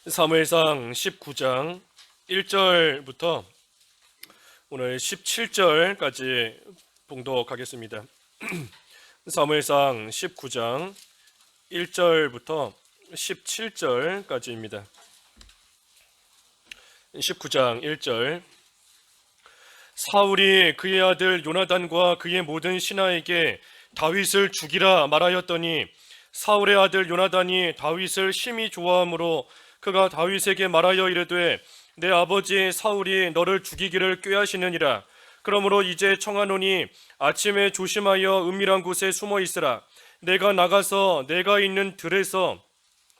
사무엘상 19장 1절부터 오늘 17절까지 봉독하겠습니다. 사무엘상 19장 1절부터 17절까지입니다. 19장 1절. 사울이 그의 아들 요나단과 그의 모든 신하에게 다윗을 죽이라 말하였더니 사울의 아들 요나단이 다윗을 심히 좋아하므로 그가 다윗에게 말하여 이르되 내 아버지 사울이 너를 죽이기를 꾀하시느니라. 그러므로 이제 청하노니 아침에 조심하여 은밀한 곳에 숨어 있으라. 내가 나가서 내가 있는 들에서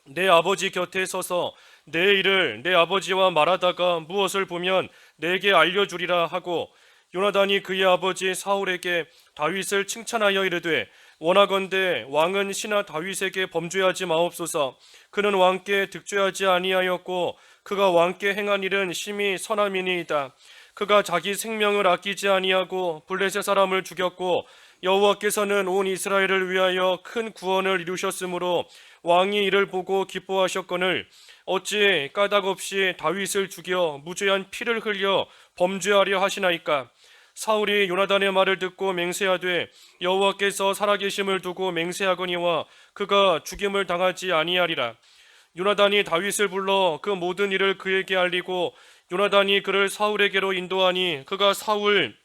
내 아버지 곁에 서서 내 일을 내 아버지와 말하다가 무엇을 보면 내게 알려주리라 하고, 요나단이 그의 아버지 사울에게 다윗을 칭찬하여 이르되 원하건대 왕은 신하 다윗에게 범죄하지 마옵소서. 그는 왕께 득죄하지 아니하였고 그가 왕께 행한 일은 심히 선함이니이다. 그가 자기 생명을 아끼지 아니하고 블레셋 사람을 죽였고 여호와께서는 온 이스라엘을 위하여 큰 구원을 이루셨으므로 왕이 이를 보고 기뻐하셨거늘 어찌 까닭없이 다윗을 죽여 무죄한 피를 흘려 범죄하려 하시나이까. 사울이 요나단의 말을 듣고 맹세하되 여호와께서 살아계심을 두고 맹세하거니와 그가 죽임을 당하지 아니하리라. 요나단이 다윗을 불러 그 모든 일을 그에게 알리고 요나단이 그를 사울에게로 인도하니 그가 사울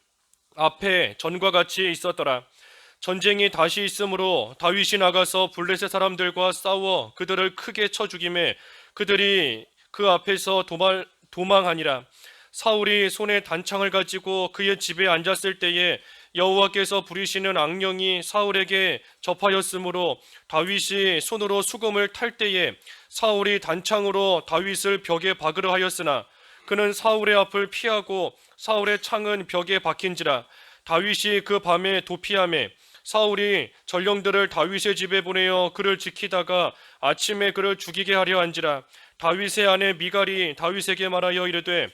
앞에 전과 같이 있었더라. 전쟁이 다시 있으므로 다윗이 나가서 블레셋 사람들과 싸워 그들을 크게 쳐 죽이매 그들이 그 앞에서 도망하니라. 사울이 손에 단창을 가지고 그의 집에 앉았을 때에 여호와께서 부리시는 악령이 사울에게 접하였으므로 다윗이 손으로 수금을 탈 때에 사울이 단창으로 다윗을 벽에 박으려 하였으나 그는 사울의 앞을 피하고 사울의 창은 벽에 박힌지라. 다윗이 그 밤에 도피하매 사울이 전령들을 다윗의 집에 보내어 그를 지키다가 아침에 그를 죽이게 하려 한지라. 다윗의 아내 미갈이 다윗에게 말하여 이르되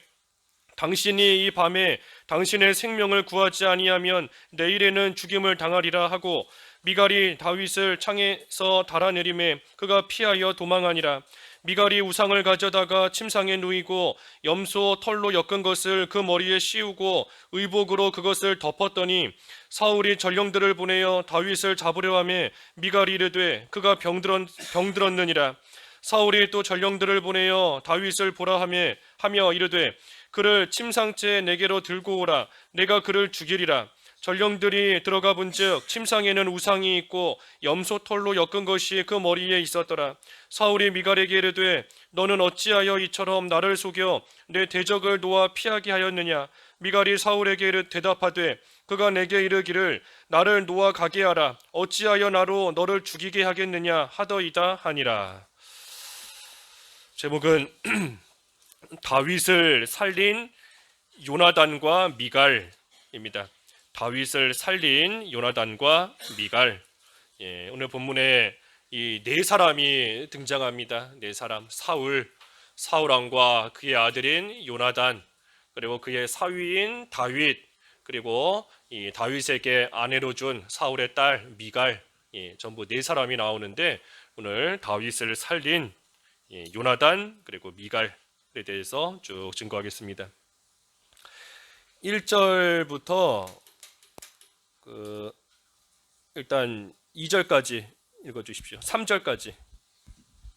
당신이 이 밤에 당신의 생명을 구하지 아니하면 내일에는 죽임을 당하리라 하고, 미갈이 다윗을 창에서 달아내림에 그가 피하여 도망하니라. 미갈이 우상을 가져다가 침상에 누이고 염소 털로 엮은 것을 그 머리에 씌우고 의복으로 그것을 덮었더니 사울이 전령들을 보내어 다윗을 잡으려 하매 미갈이 이르되 그가 병들었느니라. 사울이 또 전령들을 보내어 다윗을 보라 하며 이르되 그를 침상째 내게로 들고 오라. 내가 그를 죽이리라. 전령들이 들어가 본즉 침상에는 우상이 있고 염소 털로 엮은 것이 그 머리에 있었더라. 사울이 미갈에게 이르되 너는 어찌하여 이처럼 나를 속여 내 대적을 놓아 피하게 하였느냐. 미갈이 사울에게 대답하되 그가 내게 이르기를 나를 놓아 가게 하라. 어찌하여 나로 너를 죽이게 하겠느냐 하더이다 하니라. 제목은 다윗을 살린 요나단과 미갈입니다. 다윗을 살린 요나단과 미갈. 오늘 본문에 이 네 사람이 등장합니다. 네 사람. 사울 왕과 그의 아들인 요나단, 그리고 그의 사위인 다윗, 그리고 이 다윗에게 아내로 준 사울의 딸 미갈. 전부 네 사람이 나오는데 오늘 다윗을 살린 요나단 그리고 미갈에 대해서 쭉 증거하겠습니다. 1절부터 일단 2절까지 읽어주십시오. 3절까지.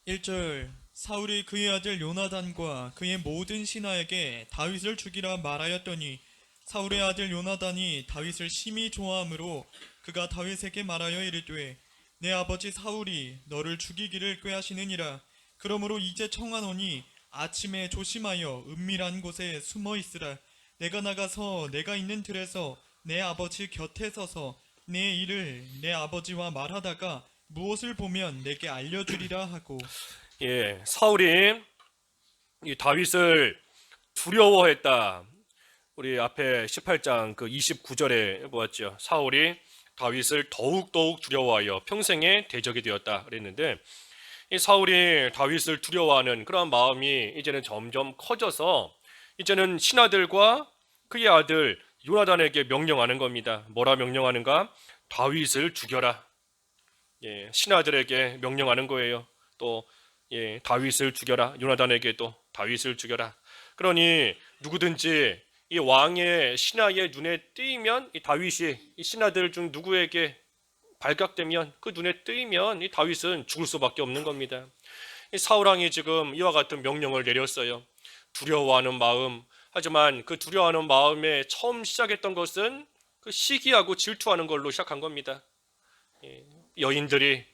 1절. 사울이 그의 아들 요나단과 그의 모든 신하에게 다윗을 죽이라 말하였더니 사울의 아들 요나단이 다윗을 심히 좋아하므로 그가 다윗에게 말하여 이르되 내 아버지 사울이 너를 죽이기를 꾀하시느니라. 그러므로 이제 청하노니 아침에 조심하여 은밀한 곳에 숨어 있으라. 내가 나가서 내가 있는 들에서 내 아버지 곁에 서서 내 일을 내 아버지와 말하다가 무엇을 보면 내게 알려주리라 하고. 사울이 이 다윗을 두려워했다. 우리 앞에 18장 그 29절에 보았죠. 사울이 다윗을 더욱 두려워하여 평생의 대적이 되었다 그랬는데, 이 사울이 다윗을 두려워하는 그런 마음이 이제는 점점 커져서 이제는 신하들과 그의 아들 요나단에게 명령하는 겁니다. 뭐라 명령하는가? 다윗을 죽여라. 신하들에게 명령하는 거예요. 또 다윗을 죽여라. 요나단에게도 다윗을 죽여라. 그러니 누구든지 이 왕의 신하의 눈에 띄면 이 다윗이 이 신하들 중 누구에게 발각되면 그 눈에 띄면 이 다윗은 죽을 수밖에 없는 겁니다. 이 사울 왕이 지금 이와 같은 명령을 내렸어요. 두려워하는 마음. 하지만 그 두려워하는 마음에 처음 시작했던 것은 그 시기하고 질투하는 걸로 시작한 겁니다. 여인들이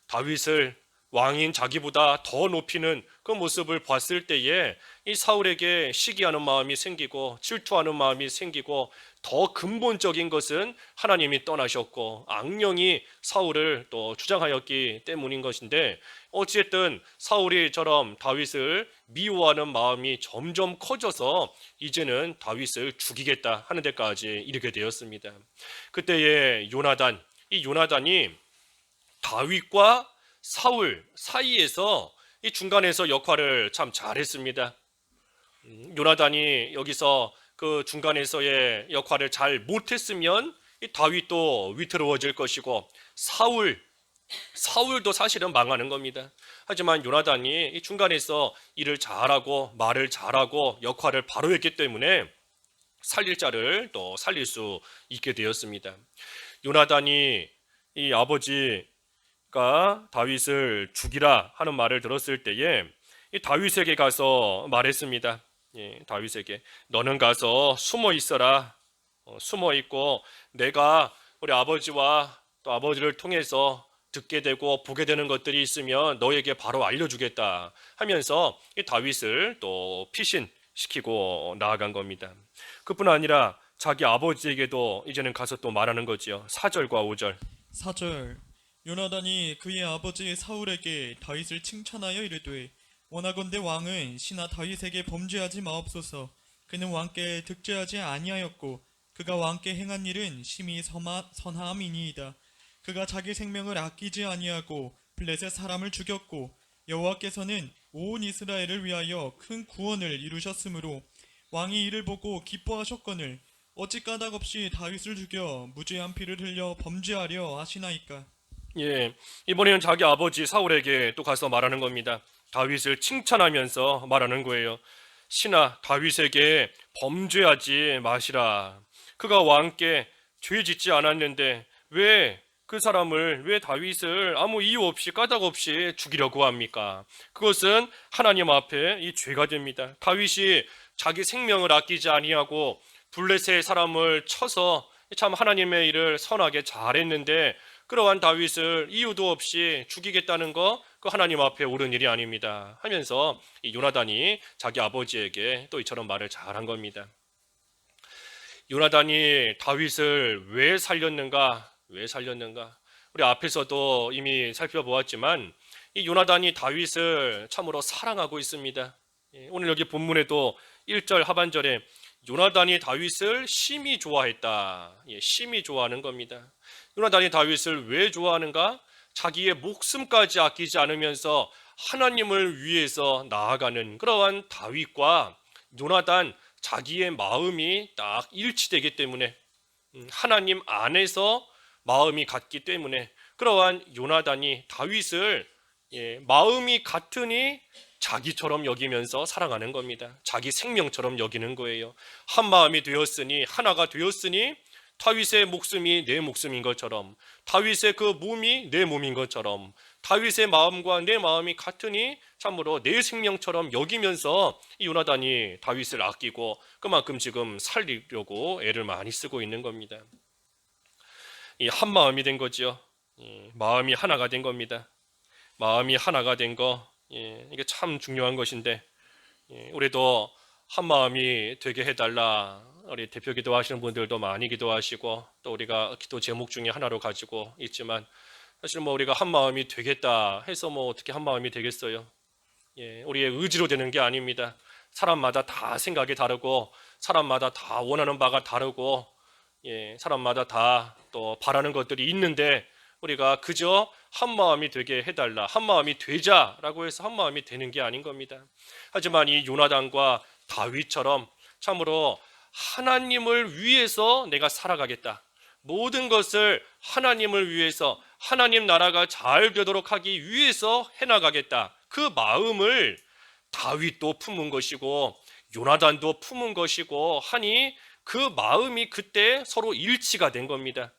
다윗을 왕인 자기보다 더 높이는 그 모습을 봤을 때에 이 사울에게 시기하는 마음이 생기고 질투하는 마음이 생기고, 더 근본적인 것은 하나님이 떠나셨고 악령이 사울을 또 주장하였기 때문인 것인데, 어찌됐든 사울이처럼 다윗을 미워하는 마음이 점점 커져서 이제는 다윗을 죽이겠다 하는 데까지 이르게 되었습니다. 그때에 요나단, 이 요나단이 다윗과 사울 사이에서 이 중간에서 역할을 참 잘했습니다. 요나단이 여기서 그 중간에서의 역할을 잘 못했으면 이 다윗도 위태로워질 것이고 사울도 사실은 망하는 겁니다. 하지만 요나단이 이 중간에서 일을 잘하고 말을 잘하고 역할을 바로 했기 때문에 살릴 자를 또 살릴 수 있게 되었습니다. 요나단이 이 아버지가 다윗을 죽이라 하는 말을 들었을 때에 이 다윗에게 가서 말했습니다. 다윗에게 너는 가서 숨어 있어라. 숨어 있고 내가 우리 아버지와 또 아버지를 통해서 듣게 되고 보게 되는 것들이 있으면 너에게 바로 알려주겠다 하면서 이 다윗을 또 피신시키고 나아간 겁니다. 그뿐 아니라 자기 아버지에게도 이제는 가서 또 말하는 거지요. 4절과 5절. 4절 요나단이 그의 아버지 사울에게 다윗을 칭찬하여 이르되 원하건대 왕은 신하 다윗에게 범죄하지 마옵소서. 그는 왕께 득죄하지 아니하였고 그가 왕께 행한 일은 심히 선하함이니이다. 그가 자기 생명을 아끼지 아니하고 블레셋 사람을 죽였고 여호와께서는 온 이스라엘을 위하여 큰 구원을 이루셨으므로 왕이 이를 보고 기뻐하셨거늘 어찌 까닭없이 다윗을 죽여 무죄한 피를 흘려 범죄하려 하시나이까. 이번에는 자기 아버지 사울에게 또 가서 말하는 겁니다. 다윗을 칭찬하면서 말하는 거예요. 신하 다윗에게 범죄하지 마시라. 그가 왕께 죄 짓지 않았는데 왜 그 사람을, 왜 다윗을 아무 이유 없이 까닭 없이 죽이려고 합니까? 그것은 하나님 앞에 이 죄가 됩니다. 다윗이 자기 생명을 아끼지 아니하고 블레셋 사람을 쳐서 참 하나님의 일을 선하게 잘했는데, 그러한 다윗을 이유도 없이 죽이겠다는 거, 그 하나님 앞에 옳은 일이 아닙니다 하면서 이 요나단이 자기 아버지에게 또 이처럼 말을 잘한 겁니다. 요나단이 다윗을 왜 살렸는가? 우리 앞에서도 이미 살펴보았지만 이 요나단이 다윗을 참으로 사랑하고 있습니다. 오늘 여기 본문에도 1절 하반절에 요나단이 다윗을 심히 좋아했다. 심히 좋아하는 겁니다. 요나단이 다윗을 왜 좋아하는가? 자기의 목숨까지 아끼지 않으면서 하나님을 위해서 나아가는 그러한 다윗과 요나단, 자기의 마음이 딱 일치되기 때문에, 하나님 안에서 마음이 같기 때문에 그러한 요나단이 다윗을 마음이 같으니 자기처럼 여기면서 사랑하는 겁니다. 자기 생명처럼 여기는 거예요. 한 마음이 되었으니, 하나가 되었으니 다윗의 목숨이 내 목숨인 것처럼, 다윗의 그 몸이 내 몸인 것처럼, 다윗의 마음과 내 마음이 같으니 참으로 내 생명처럼 여기면서 이 요나단이 다윗을 아끼고 그만큼 지금 살리려고 애를 많이 쓰고 있는 겁니다. 이 한 마음이 된 거지요. 마음이 하나가 된 겁니다. 마음이 하나가 된 거, 이게 참 중요한 것인데, 우리도 한 마음이 되게 해달라. 우리 대표 기도하시는 분들도 많이 기도하시고 또 우리가 기도 제목 중에 하나로 가지고 있지만, 사실 우리가 한 마음이 되겠다 해서 어떻게 한 마음이 되겠어요? 우리의 의지로 되는 게 아닙니다. 사람마다 다 생각이 다르고 사람마다 다 원하는 바가 다르고 사람마다 다 또 바라는 것들이 있는데, 우리가 그저 한 마음이 되게 해달라, 한 마음이 되자라고 해서 한 마음이 되는 게 아닌 겁니다. 하지만 이 요나단과 다윗처럼 참으로 하나님을 위해서 내가 살아가겠다, 모든 것을 하나님을 위해서, 하나님 나라가 잘 되도록 하기 위해서 해나가겠다, 그 마음을 다윗도 품은 것이고 요나단도 품은 것이고 하니 그 마음이 그때 서로 일치가 된 겁니다.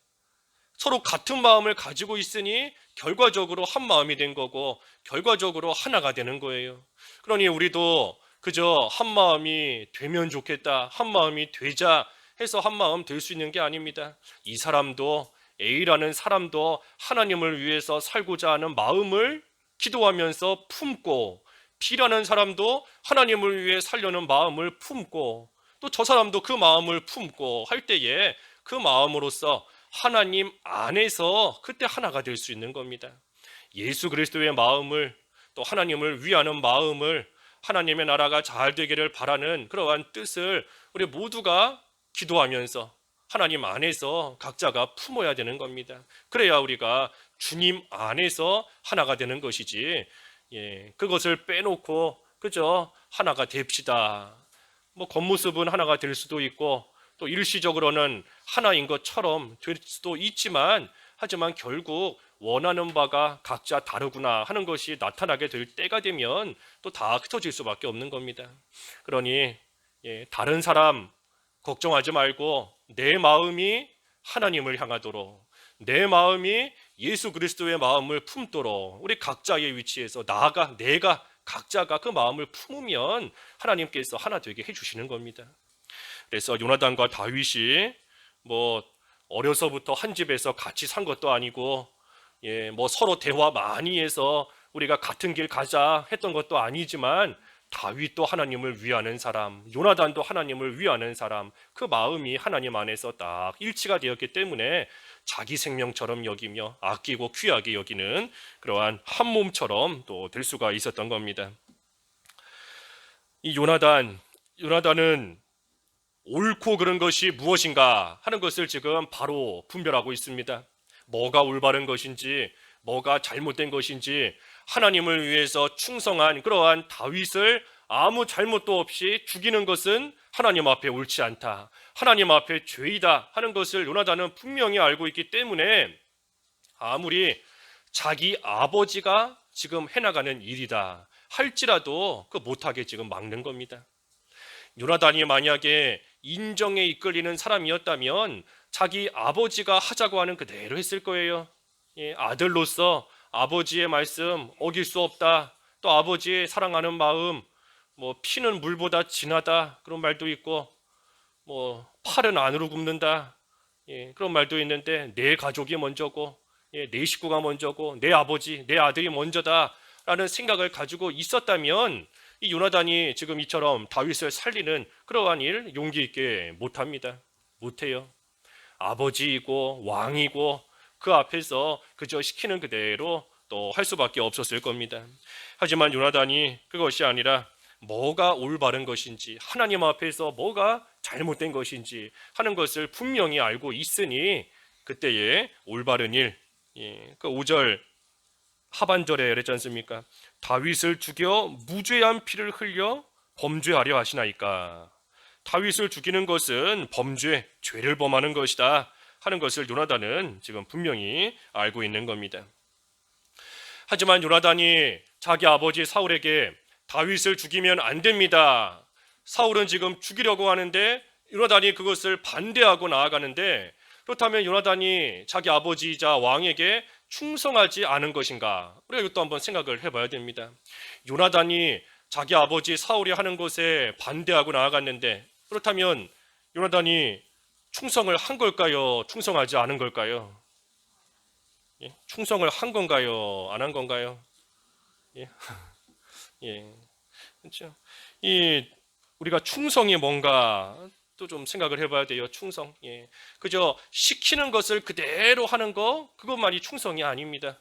서로 같은 마음을 가지고 있으니 결과적으로 한 마음이 된 거고 결과적으로 하나가 되는 거예요. 그러니 우리도 그저 한 마음이 되면 좋겠다, 한 마음이 되자 해서 한 마음 될 수 있는 게 아닙니다. 이 사람도, A라는 사람도 하나님을 위해서 살고자 하는 마음을 기도하면서 품고, B라는 사람도 하나님을 위해 살려는 마음을 품고, 또 저 사람도 그 마음을 품고 할 때에 그 마음으로서 하나님 안에서 그때 하나가 될 수 있는 겁니다. 예수 그리스도의 마음을, 또 하나님을 위하는 마음을, 하나님의 나라가 잘 되기를 바라는 그러한 뜻을 우리 모두가 기도하면서 하나님 안에서 각자가 품어야 되는 겁니다. 그래야 우리가 주님 안에서 하나가 되는 것이지, 그것을 빼놓고 그저 하나가 됩시다, 뭐 겉모습은 하나가 될 수도 있고 또 일시적으로는 하나인 것처럼 될 수도 있지만, 하지만 결국 원하는 바가 각자 다르구나 하는 것이 나타나게 될 때가 되면 또 다 흩어질 수밖에 없는 겁니다. 그러니 다른 사람 걱정하지 말고 내 마음이 하나님을 향하도록, 내 마음이 예수 그리스도의 마음을 품도록 우리 각자의 위치에서 나아가 내가 각자가 그 마음을 품으면 하나님께서 하나 되게 해주시는 겁니다. 그래서 요나단과 다윗이 뭐 어려서부터 한 집에서 같이 산 것도 아니고, 뭐 서로 대화 많이 해서 우리가 같은 길 가자 했던 것도 아니지만, 다윗도 하나님을 위하는 사람, 요나단도 하나님을 위하는 사람, 그 마음이 하나님 안에서 딱 일치가 되었기 때문에 자기 생명처럼 여기며 아끼고 귀하게 여기는 그러한 한 몸처럼 또 될 수가 있었던 겁니다. 이 요나단은 옳고 그른 것이 무엇인가 하는 것을 지금 바로 분별하고 있습니다. 뭐가 올바른 것인지, 뭐가 잘못된 것인지, 하나님을 위해서 충성한 그러한 다윗을 아무 잘못도 없이 죽이는 것은 하나님 앞에 옳지 않다, 하나님 앞에 죄이다 하는 것을 요나단은 분명히 알고 있기 때문에 아무리 자기 아버지가 지금 해나가는 일이다 할지라도 그 못하게 지금 막는 겁니다. 요나단이 만약에 인정에 이끌리는 사람이었다면 자기 아버지가 하자고 하는 그대로 했을 거예요. 아들로서 아버지의 말씀 어길 수 없다, 또 아버지의 사랑하는 마음, 뭐 피는 물보다 진하다 그런 말도 있고, 뭐 팔은 안으로 굽는다, 그런 말도 있는데 내 가족이 먼저고, 내 식구가 먼저고, 내 아버지, 내 아들이 먼저다 라는 생각을 가지고 있었다면 이 요나단이 지금 이처럼 다윗을 살리는 그러한 일 용기 있게 못합니다. 못해요. 아버지이고 왕이고 그 앞에서 그저 시키는 그대로 또 할 수밖에 없었을 겁니다. 하지만 요나단이 그것이 아니라 뭐가 올바른 것인지, 하나님 앞에서 뭐가 잘못된 것인지 하는 것을 분명히 알고 있으니 그때의 올바른 일, 그 5절 하반절에 그랬지 않습니까? 다윗을 죽여 무죄한 피를 흘려 범죄하려 하시나이까. 다윗을 죽이는 것은 범죄, 죄를 범하는 것이다 하는 것을 요나단은 지금 분명히 알고 있는 겁니다. 하지만 요나단이 자기 아버지 사울에게 다윗을 죽이면 안 됩니다, 사울은 지금 죽이려고 하는데 요나단이 그것을 반대하고 나아가는데, 그렇다면 요나단이 자기 아버지이자 왕에게 충성하지 않은 것인가? 우리가 이것도 한번 생각을 해봐야 됩니다. 요나단이 자기 아버지 사울이 하는 것에 반대하고 나아갔는데, 그렇다면 요나단이 충성을 한 걸까요? 충성하지 않은 걸까요? 충성을 한 건가요? 안 한 건가요? 그렇죠. 우리가 충성이 뭔가 또 좀 생각을 해봐야 돼요. 충성. 그저 시키는 것을 그대로 하는 거, 그것만이 충성이 아닙니다.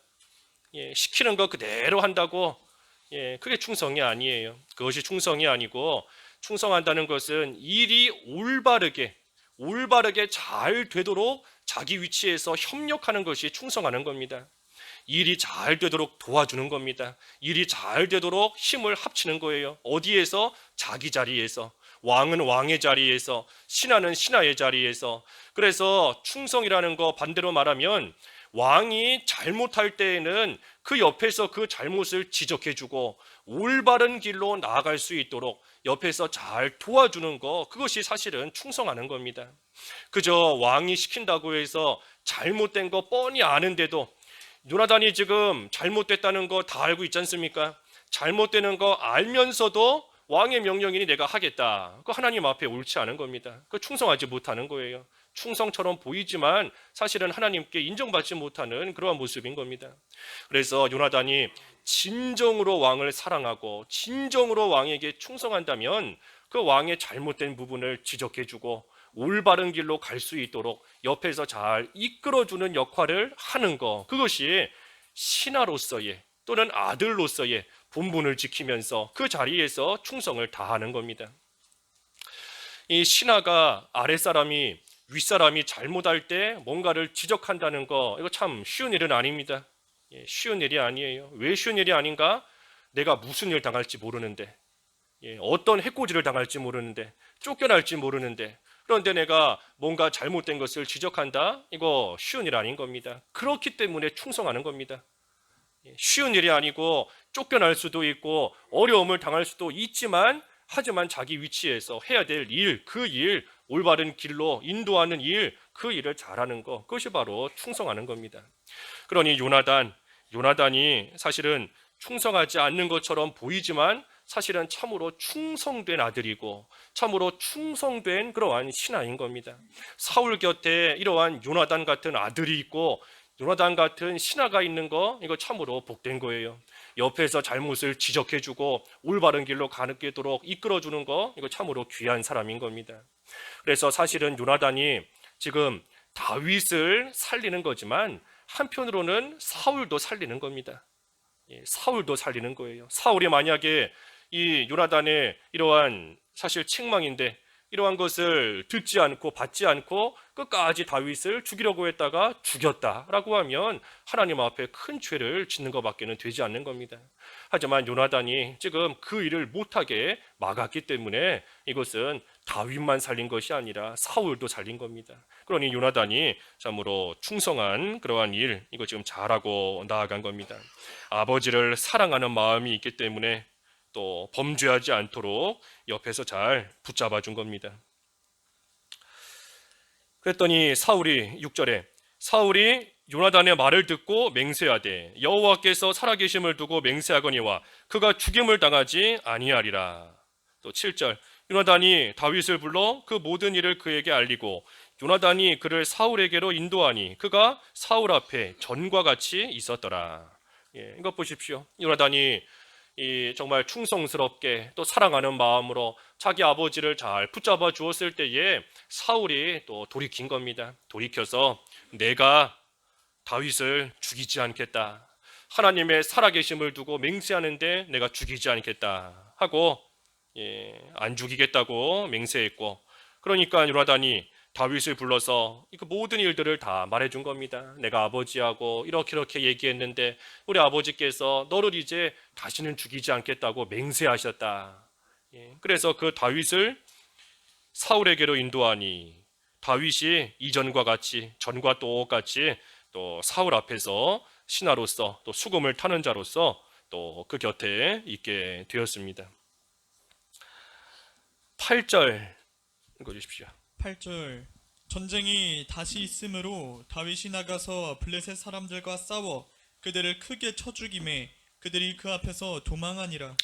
시키는 거 그대로 한다고, 그게 충성이 아니에요. 그것이 충성이 아니고, 충성한다는 것은 일이 올바르게 잘 되도록 자기 위치에서 협력하는 것이 충성하는 겁니다. 일이 잘 되도록 도와주는 겁니다. 일이 잘 되도록 힘을 합치는 거예요. 어디에서? 자기 자리에서. 왕은 왕의 자리에서, 신하는 신하의 자리에서. 그래서 충성이라는 거 반대로 말하면 왕이 잘못할 때에는 그 옆에서 그 잘못을 지적해주고 올바른 길로 나아갈 수 있도록 옆에서 잘 도와주는 거, 그것이 사실은 충성하는 겁니다. 그저 왕이 시킨다고 해서 잘못된 거 뻔히 아는데도, 요나단이 지금 잘못됐다는 거 다 알고 있지 않습니까? 잘못되는 거 알면서도 왕의 명령이니 내가 하겠다, 그 하나님 앞에 옳지 않은 겁니다. 그 충성하지 못하는 거예요. 충성처럼 보이지만 사실은 하나님께 인정받지 못하는 그러한 모습인 겁니다. 그래서 요나단이 진정으로 왕을 사랑하고 진정으로 왕에게 충성한다면 그 왕의 잘못된 부분을 지적해주고 올바른 길로 갈 수 있도록 옆에서 잘 이끌어주는 역할을 하는 거, 그것이 신하로서의 또는 아들로서의 본분을 지키면서 그 자리에서 충성을 다하는 겁니다. 이 신하가 아랫사람이 윗사람이 잘못할 때 뭔가를 지적한다는 거, 이거 참 쉬운 일은 아닙니다. 쉬운 일이 아니에요. 왜 쉬운 일이 아닌가? 내가 무슨 일 당할지 모르는데, 어떤 해코지를 당할지 모르는데, 쫓겨날지 모르는데, 그런데 내가 뭔가 잘못된 것을 지적한다? 이거 쉬운 일 아닌 겁니다. 그렇기 때문에 충성하는 겁니다. 쉬운 일이 아니고 쫓겨날 수도 있고 어려움을 당할 수도 있지만, 하지만 자기 위치에서 해야 될 일, 그 일, 올바른 길로 인도하는 일, 그 일을 잘하는 것, 그것이 바로 충성하는 겁니다. 그러니 요나단이 사실은 충성하지 않는 것처럼 보이지만 사실은 참으로 충성된 아들이고 참으로 충성된 그러한 신하인 겁니다. 사울 곁에 이러한 요나단 같은 아들이 있고 요나단 같은 신하가 있는 거, 이거 참으로 복된 거예요. 옆에서 잘못을 지적해주고 올바른 길로 가게도록 이끌어주는 거, 이거 참으로 귀한 사람인 겁니다. 그래서 사실은 요나단이 지금 다윗을 살리는 거지만 한편으로는 사울도 살리는 겁니다. 사울도 살리는 거예요. 사울이 만약에 이 요나단의 이러한 사실 책망인데 이러한 것을 듣지 않고 받지 않고 끝까지 다윗을 죽이려고 했다가 죽였다라고 하면 하나님 앞에 큰 죄를 짓는 것밖에는 되지 않는 겁니다. 하지만 요나단이 지금 그 일을 못하게 막았기 때문에 이것은 다윗만 살린 것이 아니라 사울도 살린 겁니다. 그러니 요나단이 참으로 충성한 그러한 일, 이거 지금 잘하고 나아간 겁니다. 아버지를 사랑하는 마음이 있기 때문에 또 범죄하지 않도록 옆에서 잘 붙잡아 준 겁니다. 그랬더니 사울이 6절에 사울이 요나단의 말을 듣고 맹세하되 여호와께서 살아계심을 두고 맹세하거니와 그가 죽임을 당하지 아니하리라. 또 7절 요나단이 다윗을 불러 그 모든 일을 그에게 알리고 요나단이 그를 사울에게로 인도하니 그가 사울 앞에 전과 같이 있었더라. 이것 보십시오. 요나단이 정말 충성스럽게 또 사랑하는 마음으로 자기 아버지를 잘 붙잡아 주었을 때에 사울이 또 돌이킨 겁니다. 돌이켜서 내가 다윗을 죽이지 않겠다, 하나님의 살아계심을 두고 맹세하는데 내가 죽이지 않겠다 하고 안 죽이겠다고 맹세했고, 그러니까 요나단이 다윗을 불러서 그 모든 일들을 다 말해준 겁니다. 내가 아버지하고 이렇게 얘기했는데 우리 아버지께서 너를 이제 다시는 죽이지 않겠다고 맹세하셨다. 그래서 그 다윗을 사울에게로 인도하니 다윗이 이전과 같이, 전과 똑같이 또 사울 앞에서 신하로서 또 수금을 타는 자로서 또 그 곁에 있게 되었습니다. 8절 읽어주십시오. 8절 전쟁이 다시 있으므로 다윗이 나가서 블레셋 사람들과 싸워 그들을 크게 쳐 죽이매 그들이 그 앞에서 도망하니라.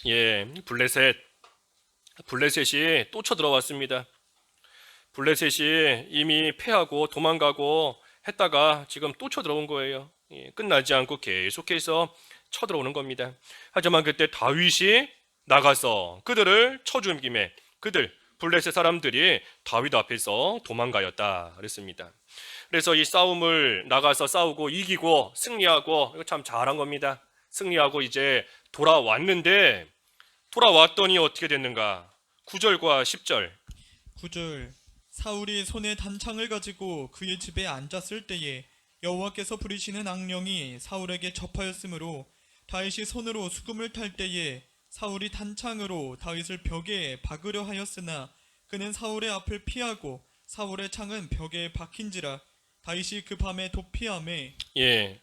블레셋이 또 쳐들어왔습니다. 블레셋이 이미 패하고 도망가고 했다가 지금 또 쳐들어온 거예요. 끝나지 않고 계속해서 쳐들어오는 겁니다. 하지만 그때 다윗이 나가서 그들을 쳐 죽임에 블레셋 사람들이 다윗 앞에서 도망가였다 그랬습니다. 그래서 이 싸움을 나가서 싸우고 이기고 승리하고, 이거 참 잘한 겁니다. 승리하고 이제 돌아왔는데 돌아왔더니 어떻게 됐는가? 9절과 10절. 9절 사울이 손에 단창을 가지고 그의 집에 앉았을 때에 여호와께서 부리시는 악령이 사울에게 접하였으므로 다윗이 손으로 수금을 탈 때에 사울이 단창으로 다윗을 벽에 박으려 하였으나 그는 사울의 앞을 피하고 사울의 창은 벽에 박힌지라. 다윗이 그 밤에 도피함에 예,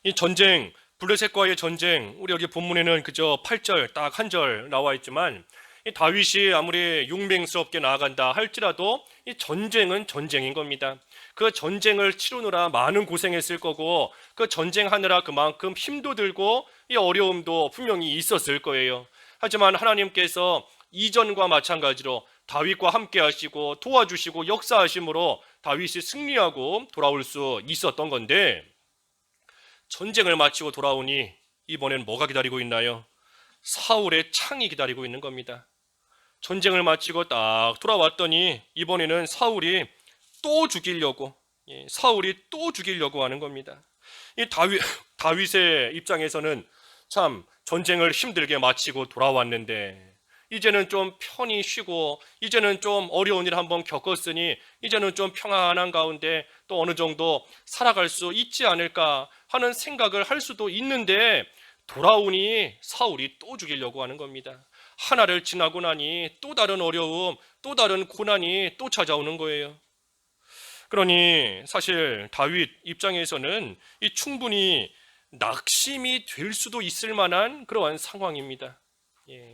이 전쟁, 블레셋과의 전쟁, 우리 여기 본문에는 그저 8절 딱 한 절 나와 있지만, 이 다윗이 아무리 용맹스럽게 나아간다 할지라도 이 전쟁은 전쟁인 겁니다. 그 전쟁을 치르느라 많은 고생했을 거고, 그 전쟁하느라 그만큼 힘도 들고 이 어려움도 분명히 있었을 거예요. 하지만 하나님께서 이전과 마찬가지로 다윗과 함께 하시고 도와주시고 역사하심으로 다윗이 승리하고 돌아올 수 있었던 건데, 전쟁을 마치고 돌아오니 이번엔 뭐가 기다리고 있나요? 사울의 창이 기다리고 있는 겁니다. 전쟁을 마치고 딱 돌아왔더니 이번에는 사울이 또 죽이려고, 사울이 또 죽이려고 하는 겁니다. 이 다윗의 입장에서는 참 전쟁을 힘들게 마치고 돌아왔는데, 이제는 좀 편히 쉬고 이제는 좀 어려운 일 한번 겪었으니 이제는 좀 평안한 가운데 또 어느 정도 살아갈 수 있지 않을까 하는 생각을 할 수도 있는데, 돌아오니 사울이 또 죽이려고 하는 겁니다. 하나를 지나고 나니 또 다른 어려움, 또 다른 고난이 또 찾아오는 거예요. 그러니 사실 다윗 입장에서는 이 충분히 낙심이 될 수도 있을 만한 그러한 상황입니다.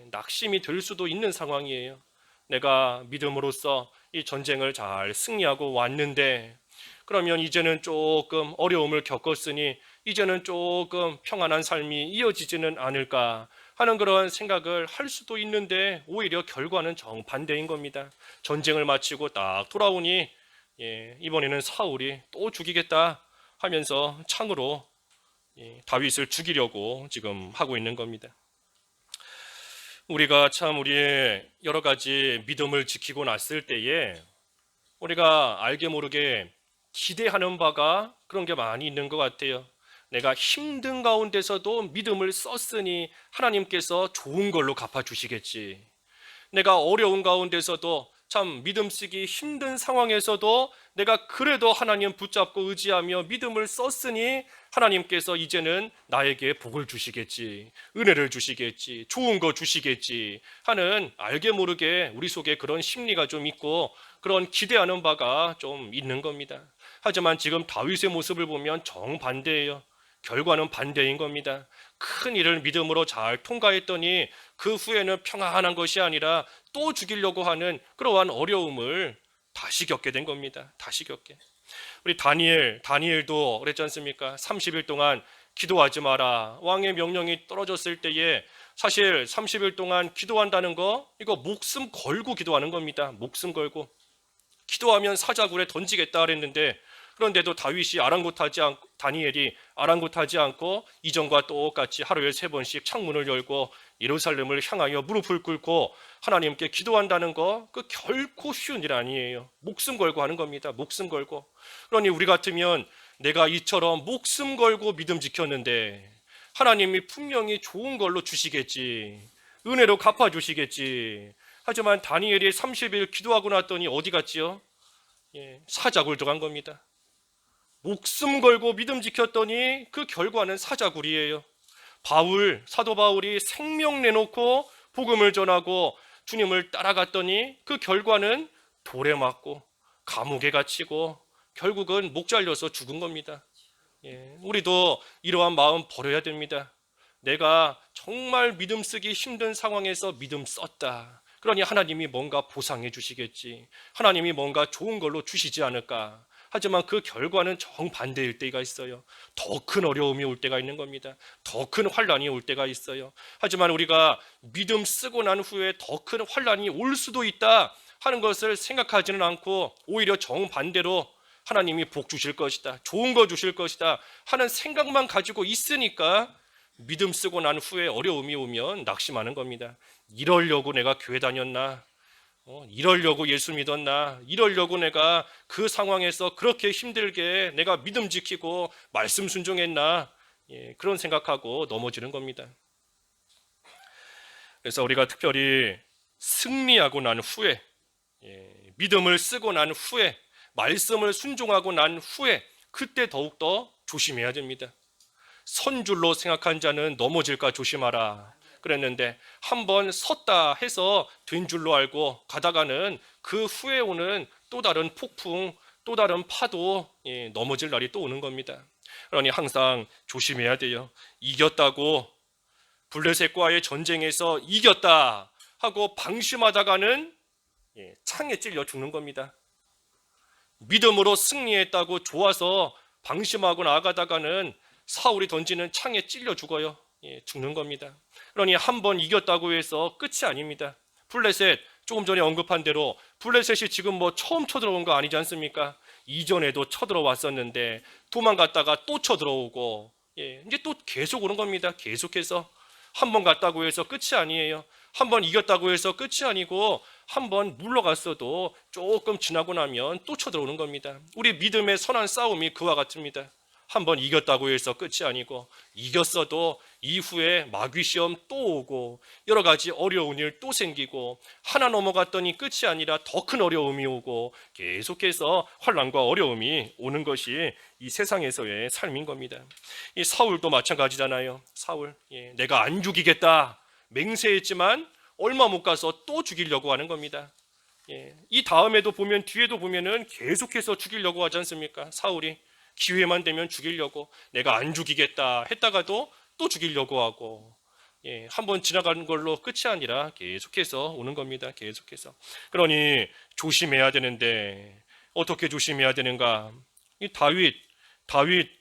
낙심이 될 수도 있는 상황이에요. 내가 믿음으로써 이 전쟁을 잘 승리하고 왔는데, 그러면 이제는 조금 어려움을 겪었으니 이제는 조금 평안한 삶이 이어지지는 않을까 하는 그런 생각을 할 수도 있는데, 오히려 결과는 정반대인 겁니다. 전쟁을 마치고 딱 돌아오니 이번에는 사울이 또 죽이겠다 하면서 창으로 다윗을 죽이려고 지금 하고 있는 겁니다. 우리가 참 우리의 여러 가지 믿음을 지키고 났을 때에 우리가 알게 모르게 기대하는 바가 그런 게 많이 있는 것 같아요. 내가 힘든 가운데서도 믿음을 썼으니 하나님께서 좋은 걸로 갚아주시겠지. 내가 어려운 가운데서도 참 믿음 쓰기 힘든 상황에서도 내가 그래도 하나님 붙잡고 의지하며 믿음을 썼으니 하나님께서 이제는 나에게 복을 주시겠지, 은혜를 주시겠지, 좋은 거 주시겠지 하는 알게 모르게 우리 속에 그런 심리가 좀 있고 그런 기대하는 바가 좀 있는 겁니다. 하지만 지금 다윗의 모습을 보면 정반대예요. 결과는 반대인 겁니다. 큰 일을 믿음으로 잘 통과했더니 그 후에는 평안한 것이 아니라 또 죽이려고 하는 그러한 어려움을 다시 겪게 된 겁니다. 다시 겪게. 우리 다니엘도 그랬지 않습니까? 30일 동안 기도하지 마라. 왕의 명령이 떨어졌을 때에 사실 30일 동안 기도한다는 거, 이거 목숨 걸고 기도하는 겁니다. 목숨 걸고. 기도하면 사자굴에 던지겠다 그랬는데, 그런데도 다니엘이 아랑곳하지 않고 이전과 똑같이 하루에 3번씩 창문을 열고 예루살렘을 향하여 무릎을 꿇고 하나님께 기도한다는 거, 그 결코 쉬운 일 아니에요. 목숨 걸고 하는 겁니다. 목숨 걸고. 그러니 우리 같으면 내가 이처럼 목숨 걸고 믿음 지켰는데 하나님이 분명히 좋은 걸로 주시겠지, 은혜로 갚아주시겠지. 하지만 다니엘이 30일 기도하고 났더니 어디 갔지요? 사자굴 들어간 겁니다. 목숨 걸고 믿음 지켰더니 그 결과는 사자굴이에요. 사도 바울이 생명 내놓고 복음을 전하고 주님을 따라갔더니 그 결과는 돌에 맞고 감옥에 갇히고 결국은 목 잘려서 죽은 겁니다. 우리도 이러한 마음 버려야 됩니다. 내가 정말 믿음 쓰기 힘든 상황에서 믿음 썼다. 그러니 하나님이 뭔가 보상해 주시겠지. 하나님이 뭔가 좋은 걸로 주시지 않을까. 하지만 그 결과는 정반대일 때가 있어요. 더 큰 어려움이 올 때가 있는 겁니다. 더 큰 환란이 올 때가 있어요. 하지만 우리가 믿음 쓰고 난 후에 더 큰 환란이 올 수도 있다 하는 것을 생각하지는 않고 오히려 정반대로 하나님이 복 주실 것이다, 좋은 거 주실 것이다 하는 생각만 가지고 있으니까 믿음 쓰고 난 후에 어려움이 오면 낙심하는 겁니다. 이러려고 내가 교회 다녔나? 이러려고 예수 믿었나? 이러려고 내가 그 상황에서 그렇게 힘들게 내가 믿음 지키고 말씀 순종했나? 그런 생각하고 넘어지는 겁니다. 그래서 우리가 특별히 승리하고 난 후에, 믿음을 쓰고 난 후에, 말씀을 순종하고 난 후에 그때 더욱더 조심해야 됩니다. 선줄로 생각한 자는 넘어질까 조심하라 그랬는데, 한번 섰다 해서 된 줄로 알고 가다가는 그 후에 오는 또 다른 폭풍, 또 다른 파도 넘어질 날이 또 오는 겁니다. 그러니 항상 조심해야 돼요. 이겼다고 블레셋과의 전쟁에서 이겼다 하고 방심하다가는 창에 찔려 죽는 겁니다. 믿음으로 승리했다고 좋아서 방심하고 나아가다가는 사울이 던지는 창에 찔려 죽어요. 죽는 겁니다. 그러니 한 번 이겼다고 해서 끝이 아닙니다. 블레셋 조금 전에 언급한 대로 블레셋이 지금 뭐 처음 쳐들어온 거 아니지 않습니까? 이전에도 쳐들어왔었는데 도망갔다가 또 쳐들어오고 이제 또 계속 오는 겁니다. 계속해서 한 번 갔다고 해서 끝이 아니에요. 한 번 이겼다고 해서 끝이 아니고 한 번 물러갔어도 조금 지나고 나면 또 쳐들어오는 겁니다. 우리 믿음의 선한 싸움이 그와 같습니다. 한 번 이겼다고 해서 끝이 아니고 이겼어도 이후에 마귀 시험 또 오고 여러 가지 어려운 일 또 생기고 하나 넘어갔더니 끝이 아니라 더 큰 어려움이 오고 계속해서 환난과 어려움이 오는 것이 이 세상에서의 삶인 겁니다. 이 사울도 마찬가지잖아요. 사울 내가 안 죽이겠다 맹세했지만 얼마 못 가서 또 죽이려고 하는 겁니다. 이 다음에도 보면 뒤에도 보면은 계속해서 죽이려고 하지 않습니까? 사울이 기회만 되면 죽이려고 내가 안 죽이겠다 했다가도 또 죽이려고 하고 한번 지나가는 걸로 끝이 아니라 계속해서 오는 겁니다. 계속해서. 그러니 조심해야 되는데 어떻게 조심해야 되는가? 이 다윗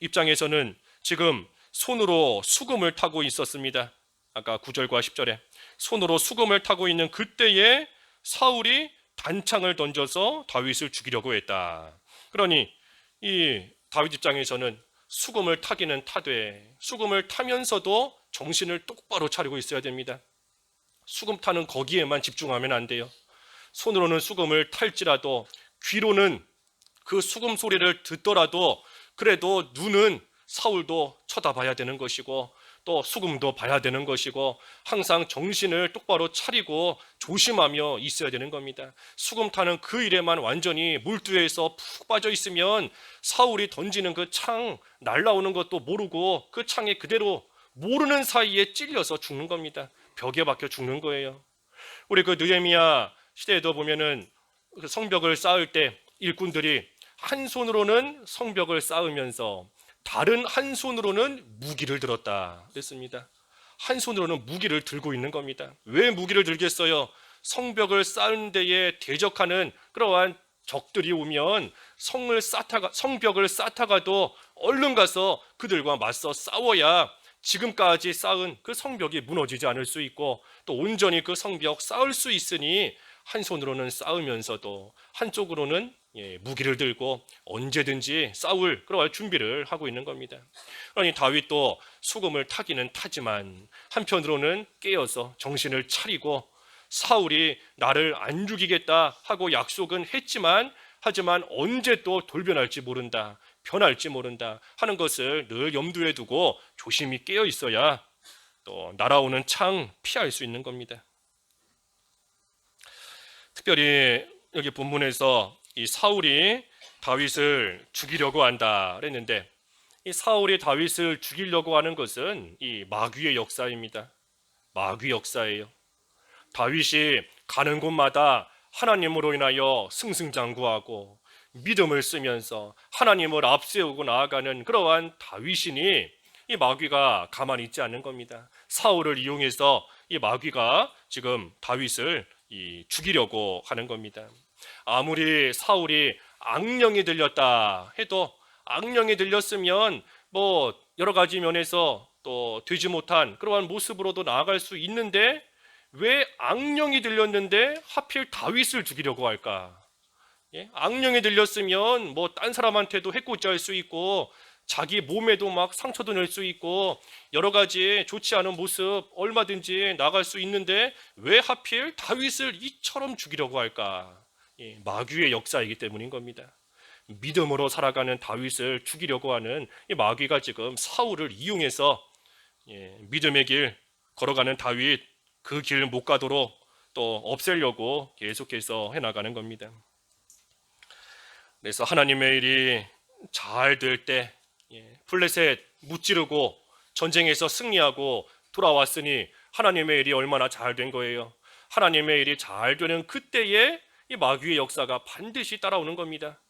입장에서는 지금 손으로 수금을 타고 있었습니다. 아까 9절과 10절에 손으로 수금을 타고 있는 그때에 사울이 단창을 던져서 다윗을 죽이려고 했다. 그러니 이 다윗 입장에서는 수금을 타기는 타되 수금을 타면서도 정신을 똑바로 차리고 있어야 됩니다. 수금 타는 거기에만 집중하면 안 돼요. 손으로는 수금을 탈지라도 귀로는 그 수금 소리를 듣더라도 그래도 눈은 사울도 쳐다봐야 되는 것이고 또 수금도 봐야 되는 것이고 항상 정신을 똑바로 차리고 조심하며 있어야 되는 겁니다. 수금 타는 그 일에만 완전히 몰두해서 푹 빠져 있으면 사울이 던지는 그 창 날라오는 것도 모르고 그 창에 그대로 모르는 사이에 찔려서 죽는 겁니다. 벽에 박혀 죽는 거예요. 우리 그 느헤미야 시대에도 보면은 그 성벽을 쌓을 때 일꾼들이 한 손으로는 성벽을 쌓으면서 다른 한 손으로는 무기를 들었다 그랬습니다. 한 손으로는 무기를 들고 있는 겁니다. 왜 무기를 들겠어요? 성벽을 쌓는 데에 대적하는 그러한 적들이 오면 성벽을 쌓다가도 얼른 가서 그들과 맞서 싸워야 지금까지 쌓은 그 성벽이 무너지지 않을 수 있고 또 온전히 그 성벽 쌓을 수 있으니 한 손으로는 쌓으면서도 한쪽으로는 무기를 들고 언제든지 싸울 그럴 준비를 하고 있는 겁니다. 그러니 다윗도 수금을 타기는 타지만 한편으로는 깨어서 정신을 차리고 사울이 나를 안 죽이겠다 하고 약속은 했지만 하지만 언제 또 돌변할지 모른다, 변할지 모른다 하는 것을 늘 염두에 두고 조심히 깨어 있어야 또 날아오는 창 피할 수 있는 겁니다. 특별히 여기 본문에서 이 사울이 다윗을 죽이려고 한다 그랬는데 이 사울이 다윗을 죽이려고 하는 것은 이 마귀의 역사입니다. 마귀 역사예요. 다윗이 가는 곳마다 하나님으로 인하여 승승장구하고 믿음을 쓰면서 하나님을 앞세우고 나아가는 그러한 다윗이니 이 마귀가 가만히 있지 않는 겁니다. 사울을 이용해서 이 마귀가 지금 다윗을 죽이려고 하는 겁니다. 아무리 사울이 악령이 들렸다 해도 악령이 들렸으면 뭐 여러 가지 면에서 또 되지 못한 그러한 모습으로도 나아갈 수 있는데 왜 악령이 들렸는데 하필 다윗을 죽이려고 할까? 악령이 들렸으면 뭐 딴 사람한테도 해코지할 수 있고 자기 몸에도 막 상처도 낼 수 있고 여러 가지 좋지 않은 모습 얼마든지 나갈 수 있는데 왜 하필 다윗을 이처럼 죽이려고 할까? 마귀의 역사이기 때문인 겁니다. 믿음으로 살아가는 다윗을 죽이려고 하는 이 마귀가 지금 사울을 이용해서 믿음의 길 걸어가는 다윗 그 길 못 가도록 또 없애려고 계속해서 해나가는 겁니다. 그래서 하나님의 일이 잘 될 때 블레셋 무찌르고 전쟁에서 승리하고 돌아왔으니 하나님의 일이 얼마나 잘 된 거예요. 하나님의 일이 잘 되는 그때에 이 마귀의 역사가 반드시 따라오는 겁니다.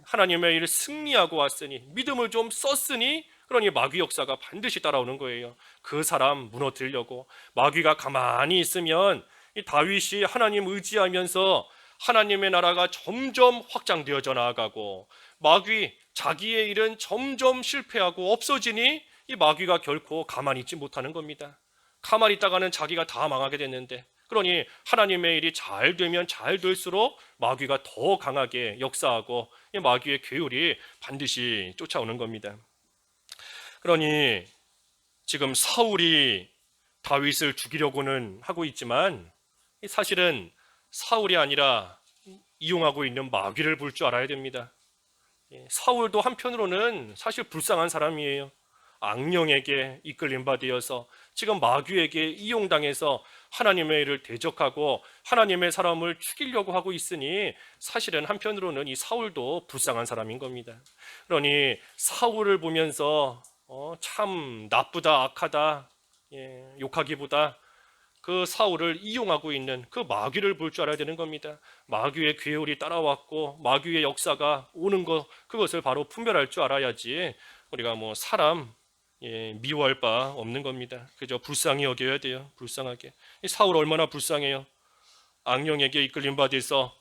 하나님의 일을 승리하고 왔으니, 믿음을 좀 썼으니, 그러니 마귀 역사가 반드시 따라오는 거예요. 그 사람 무너뜨리려고. 마귀가 가만히 있으면 이 다윗이 하나님 의지하면서 하나님의 나라가 점점 확장되어져 나아가고, 마귀 자기의 일은 점점 실패하고 없어지니 이 마귀가 결코 가만히 있지 못하는 겁니다. 가만히 있다가는 자기가 다 망하게 됐는데, 그러니 하나님의 일이 잘 되면 잘 될수록 마귀가 더 강하게 역사하고 이 마귀의 괴율이 반드시 쫓아오는 겁니다. 그러니 지금 사울이 다윗을 죽이려고는 하고 있지만, 사실은 사울이 아니라 이용하고 있는 마귀를 볼 줄 알아야 됩니다. 사울도 한편으로는 사실 불쌍한 사람이에요. 악령에게 이끌림 받으어서 지금 마귀에게 이용당해서 하나님의 일을 대적하고 하나님의 사람을 죽이려고 하고 있으니, 사실은 한편으로는 이 사울도 불쌍한 사람인 겁니다. 그러니 사울을 보면서 참 나쁘다, 악하다, 욕하기보다 그 사울을 이용하고 있는 그 마귀를 볼 줄 알아야 되는 겁니다. 마귀의 괴율이 따라왔고 마귀의 역사가 오는 것, 그것을 바로 분별할 줄 알아야지 우리가 뭐 사람 미워할 바 없는 겁니다. 그저 불쌍히 여겨야 돼요. 불쌍하게. 이 사울 얼마나 불쌍해요. 악령에게 이끌림 받아서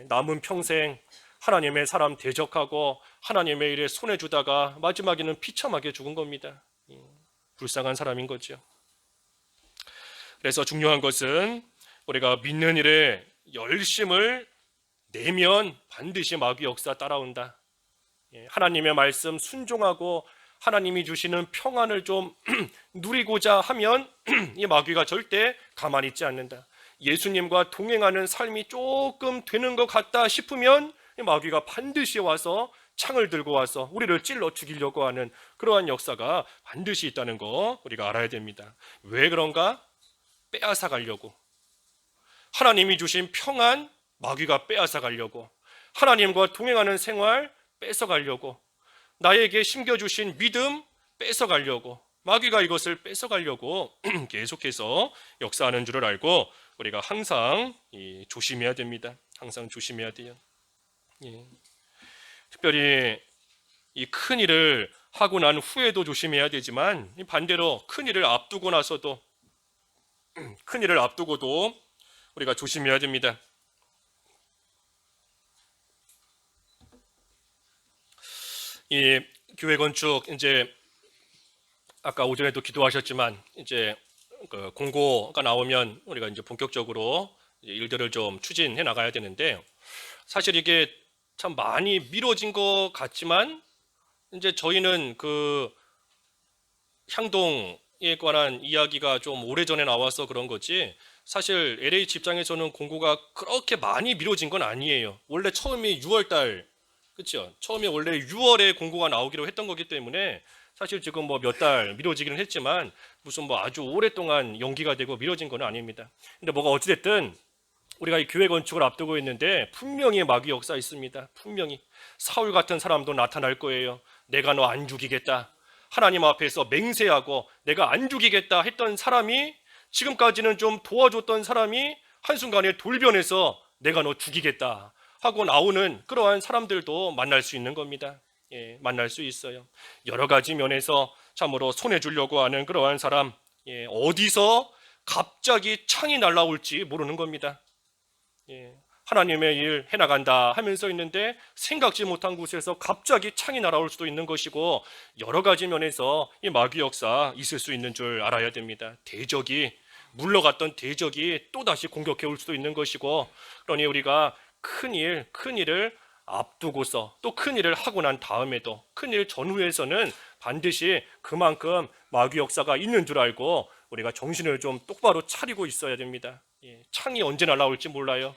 남은 평생 하나님의 사람 대적하고 하나님의 일에 손해 주다가 마지막에는 비참하게 죽은 겁니다. 불쌍한 사람인 거죠. 그래서 중요한 것은 우리가 믿는 일에 열심을 내면 반드시 마귀 역사 따라온다. 하나님의 말씀 순종하고 하나님이 주시는 평안을 좀 누리고자 하면 이 마귀가 절대 가만히 있지 않는다. 예수님과 동행하는 삶이 조금 되는 것 같다 싶으면 이 마귀가 반드시 와서 창을 들고 와서 우리를 찔러 죽이려고 하는 그러한 역사가 반드시 있다는 거 우리가 알아야 됩니다. 왜 그런가? 빼앗아 가려고. 하나님이 주신 평안 마귀가 빼앗아 가려고. 하나님과 동행하는 생활 뺏어 가려고. 나에게 심겨주신 믿음 뺏어 가려고. 마귀가 이것을 뺏어 가려고 계속해서 역사하는 줄을 알고 우리가 항상 조심해야 됩니다. 항상 조심해야 돼요. 특별히 이 큰 일을 하고 난 후에도 조심해야 되지만, 반대로 큰 일을 앞두고 나서도, 큰 일을 앞두고도 우리가 조심해야 됩니다. 이 교회 건축, 이제 아까 오전에도 기도하셨지만 이제 그 공고가 나오면 우리가 이제 본격적으로 이제 일들을 좀 추진해 나가야 되는데, 사실 이게 참 많이 미뤄진 것 같지만, 이제 저희는 그 향동에 관한 이야기가 좀 오래전에 나와서 그런 거지, 사실 LH 입장에서는 공고가 그렇게 많이 미뤄진 건 아니에요. 원래 처음에 6월달, 그렇죠? 처음에 원래 6월에 공고가 나오기로 했던 거기 때문에 사실 지금 뭐 몇 달 미뤄지기는 했지만 무슨 뭐 아주 오랫동안 연기가 되고 미뤄진 건 아닙니다. 근데 뭐가 어찌됐든 우리가 이 교회 건축을 앞두고 있는데 분명히 마귀 역사 있습니다. 분명히 사울 같은 사람도 나타날 거예요. 내가 너 안 죽이겠다, 하나님 앞에서 맹세하고 내가 안 죽이겠다 했던 사람이, 지금까지는 좀 도와줬던 사람이 한순간에 돌변해서 내가 너 죽이겠다 하고 나오는 그러한 사람들도 만날 수 있는 겁니다. 만날 수 있어요. 여러 가지 면에서 참으로 손해주려고 하는 그러한 사람, 어디서 갑자기 창이 날라올지 모르는 겁니다. 하나님의 일 해나간다 하면서 있는데 생각지 못한 곳에서 갑자기 창이 날아올 수도 있는 것이고, 여러 가지 면에서 이 마귀 역사 있을 수 있는 줄 알아야 됩니다. 대적이, 물러갔던 대적이 또다시 공격해 올 수도 있는 것이고, 그러니 우리가 큰 일을 앞두고서 또 큰 일을 하고 난 다음에도, 큰 일 전후에서는 반드시 그만큼 마귀 역사가 있는 줄 알고 우리가 정신을 좀 똑바로 차리고 있어야 됩니다. 창이 언제 날아올지 몰라요.